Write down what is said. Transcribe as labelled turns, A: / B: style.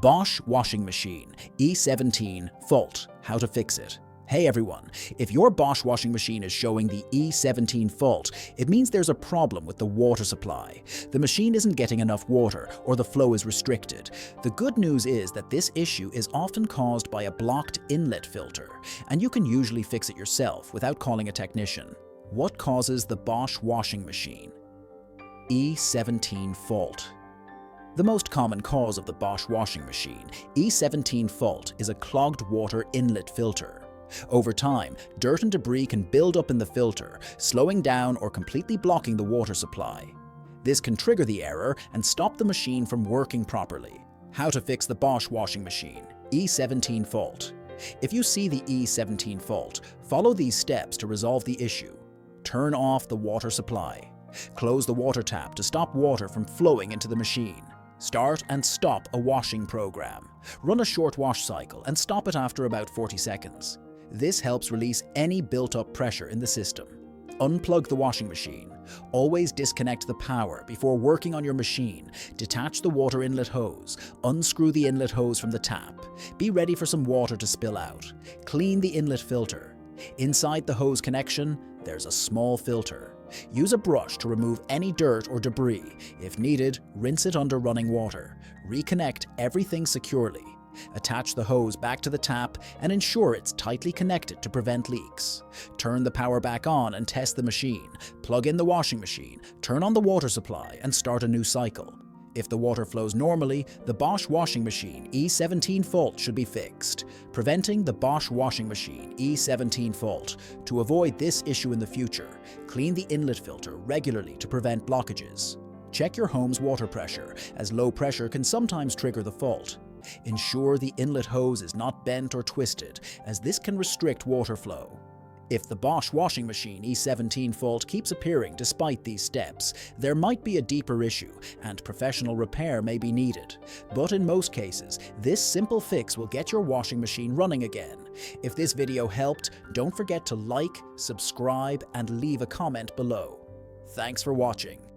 A: Bosch washing machine, E17 fault, how to fix it. Hey everyone, if your Bosch washing machine is showing the E17 fault, it means there's a problem with the water supply. The machine isn't getting enough water or the flow is restricted. The good news is that this issue is often caused by a blocked inlet filter, and you can usually fix it yourself without calling a technician. What causes the Bosch washing machine E17 fault? The most common cause of the Bosch washing machine E17 fault is a clogged water inlet filter. Over time, dirt and debris can build up in the filter, slowing down or completely blocking the water supply. This can trigger the error and stop the machine from working properly. How to fix the Bosch washing machine E17 fault. If you see the E17 fault, follow these steps to resolve the issue. Turn off the water supply. Close the water tap to stop water from flowing into the machine. Start and stop a washing program. Run a short wash cycle and stop it after about 40 seconds. This helps release any built-up pressure in the system. Unplug the washing machine. Always disconnect the power before working on your machine. Detach the water inlet hose. Unscrew the inlet hose from the tap. Be ready for some water to spill out. Clean the inlet filter. Inside the hose connection, there's a small filter. Use a brush to remove any dirt or debris. If needed, rinse it under running water. Reconnect everything securely. Attach the hose back to the tap and ensure it's tightly connected to prevent leaks. Turn the power back on and test the machine. Plug in the washing machine, turn on the water supply, and start a new cycle. If the water flows normally, the Bosch washing machine E17 fault should be fixed. Preventing the Bosch washing machine E17 fault. To avoid this issue in the future, clean the inlet filter regularly to prevent blockages. Check your home's water pressure, as low pressure can sometimes trigger the fault. Ensure the inlet hose is not bent or twisted, as this can restrict water flow. If the Bosch washing machine E17 fault keeps appearing despite these steps, there might be a deeper issue and professional repair may be needed. But in most cases, this simple fix will get your washing machine running again. If this video helped, don't forget to like, subscribe, and leave a comment below. Thanks for watching.